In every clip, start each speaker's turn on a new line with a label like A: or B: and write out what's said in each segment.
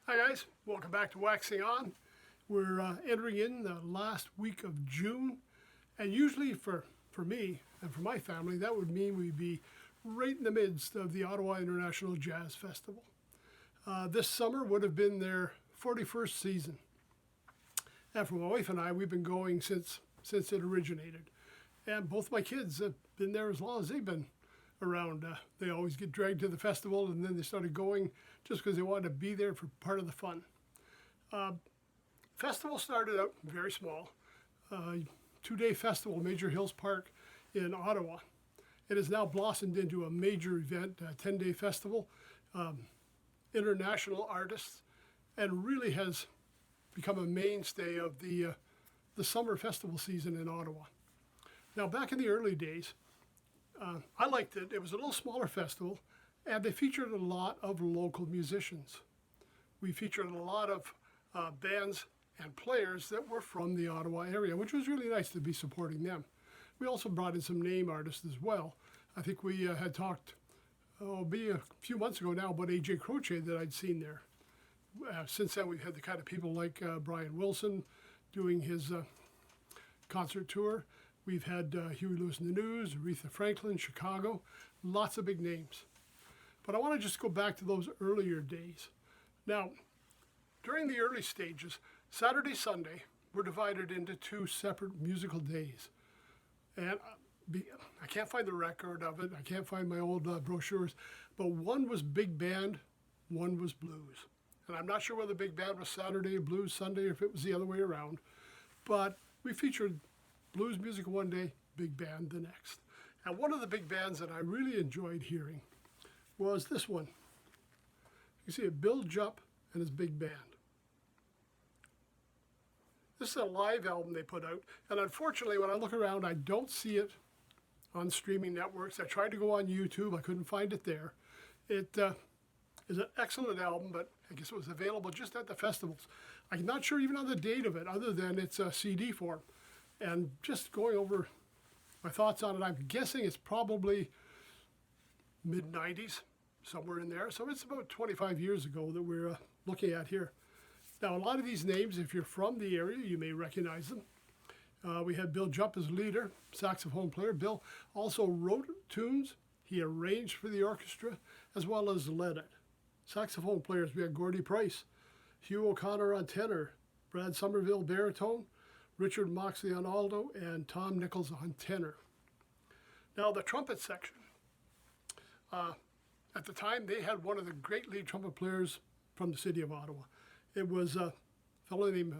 A: Hi guys, welcome back to Waxing On. We're entering in the last week of June, and usually for me and for my family, that would mean we'd be right in the midst of the Ottawa International Jazz Festival. This summer would have been their 41st season. And for my wife and I, we've been going since it originated. And both my kids have been there as long as they've been around. They always get dragged to the festival, and then they started going just because they wanted to be there for part of the fun. Festival started out very small. 2-day festival, Major Hills Park in Ottawa. It has now blossomed into a major event, a 10-day festival, international artists, and really has become a mainstay of the summer festival season in Ottawa. Now, back in the early days, I liked it. It was a little smaller festival, and they featured a lot of local musicians. We featured a lot of bands and players that were from the Ottawa area, which was really nice to be supporting them. We also brought in some name artists as well. I think we had talked, be a few months ago now, about A.J. Croce that I'd seen there. Since then, we've had the kind of people like Brian Wilson doing his concert tour. We've had Huey Lewis and the News, Aretha Franklin, Chicago, lots of big names. But I want to just go back to those earlier days. Now, during the early stages, Saturday, Sunday were divided into two separate musical days. And I can't find the record of it. I can't find my old brochures. But one was big band, one was blues. And I'm not sure whether big band was Saturday, blues Sunday, or if it was the other way around. But we featured blues music one day, big band the next. And one of the big bands that I really enjoyed hearing was this one. You see it, Bill Jupp and his big band. This is a live album they put out, and unfortunately when I look around I don't see it on streaming networks. I tried to go on YouTube, I couldn't find it there. It is an excellent album, but I guess it was available just at the festivals. I'm not sure even on the date of it, other than it's a CD form. And just going over my thoughts on it, I'm guessing it's probably mid-90s, somewhere in there. So it's about 25 years ago that we're looking at here. Now, a lot of these names, if you're from the area, you may recognize them. We had Bill Jupp as leader, saxophone player. Bill also wrote tunes. He arranged for the orchestra, as well as led it. Saxophone players, we had Gordy Price, Hugh O'Connor on tenor, Brad Somerville baritone, Richard Moxley on alto, and Tom Nichols on tenor. Now, the trumpet section. At the time, they had one of the great lead trumpet players from the city of Ottawa. It was a fellow named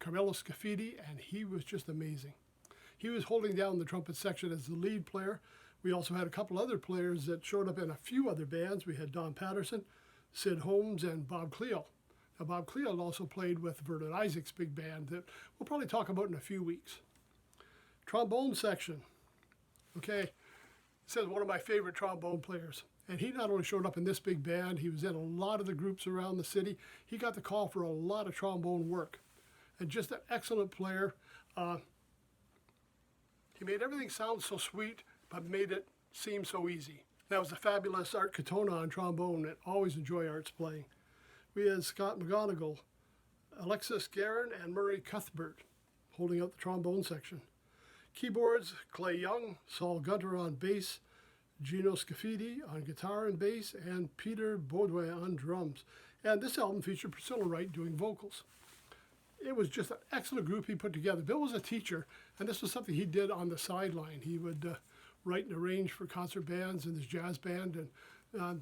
A: Carmelo Scafidi, and he was just amazing. He was holding down the trumpet section as the lead player. We also had a couple other players that showed up in a few other bands. We had Don Patterson, Sid Holmes, and Bob Cleo. Now, Bob Cleo also played with Vernon Isaac's big band that we'll probably talk about in a few weeks. Trombone section. Okay, it says one of my favorite trombone players. And he not only showed up in this big band, he was in a lot of the groups around the city. He got the call for a lot of trombone work. And just an excellent player. He made everything sound so sweet, but made it seem so easy. That was the fabulous Art Katona on trombone. I always enjoy Art's playing. We had Scott McGonigal, Alexis Guerin, and Murray Cuthbert holding up the trombone section. Keyboards, Clay Young, Saul Gunter on bass, Gino Scafidi on guitar and bass, and Peter Baudouin on drums. And this album featured Priscilla Wright doing vocals. It was just an excellent group he put together. Bill was a teacher, and this was something he did on the sideline. He would write and arrange for concert bands and his jazz band. And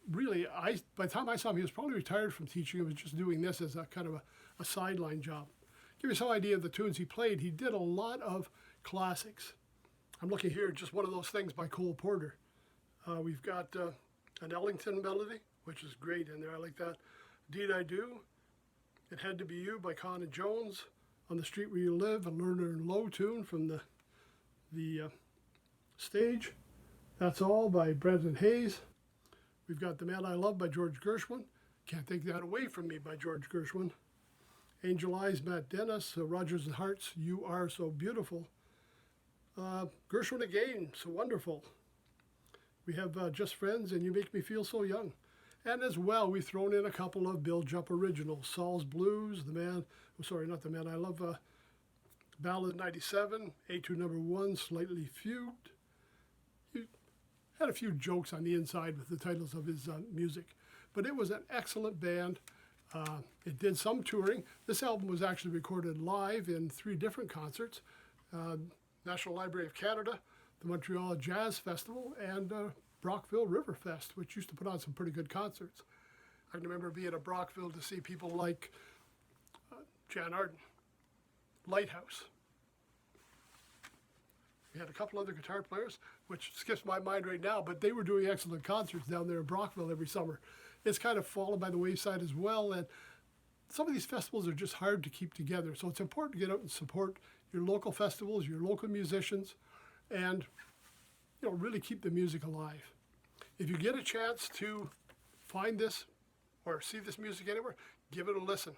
A: really, by the time I saw him, he was probably retired from teaching. He was just doing this as a kind of a sideline job. Give you some idea of the tunes he played. He did a lot of classics. I'm looking here at just one of those things by Cole Porter. We've got an Ellington melody, which is great in there. I like that. Deed I Do. It Had to Be You by Con and Jones. On the Street Where You Live, a Lerner and Lowe tune from the stage. That's All by Brenton Hayes. We've got The Man I Love by George Gershwin. Can't Take That Away From Me by George Gershwin. Angel Eyes, Matt Dennis. Rodgers and Hart's You Are So Beautiful. Gershwin again, So Wonderful. We have Just Friends and You Make Me Feel So Young. And as well, we've thrown in a couple of Bill Jupp originals. Saul's Blues, The Man, oh, sorry, not The Man I Love, Ballad 97, A2 number 1, Slightly Fugued. He had a few jokes on the inside with the titles of his music. But it was an excellent band. It did some touring. This album was actually recorded live in 3 different concerts. National Library of Canada, the Montreal Jazz Festival, and Brockville River Fest, which used to put on some pretty good concerts. I can remember being at Brockville to see people like Jan Arden, Lighthouse. We had a couple other guitar players, which skips my mind right now, but they were doing excellent concerts down there in Brockville every summer. It's kind of fallen by the wayside as well, and some of these festivals are just hard to keep together. So it's important to get out and support your local festivals, your local musicians, and really keep the music alive. If you get a chance to find this or see this music anywhere, give it a listen.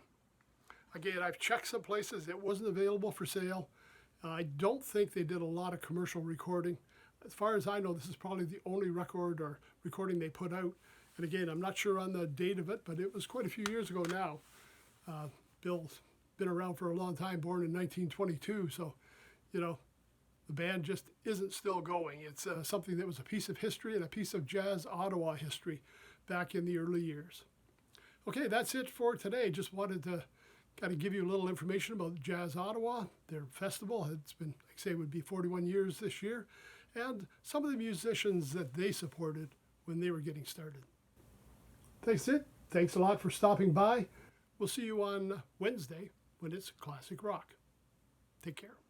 A: Again, I've checked some places. It wasn't available for sale. I don't think they did a lot of commercial recording. As far as I know, this is probably the only record or recording they put out. And again, I'm not sure on the date of it, but it was quite a few years ago now. Bill's been around for a long time, born in 1922, so, the band just isn't still going. It's something that was a piece of history and a piece of jazz Ottawa history back in the early years. Okay, that's it for today. Just wanted to kind of give you a little information about Jazz Ottawa, their festival. It's been, like I say, it would be 41 years this year, and some of the musicians that they supported when they were getting started. That's it. Thanks a lot for stopping by. We'll see you on Wednesday when it's Classic Rock. Take care.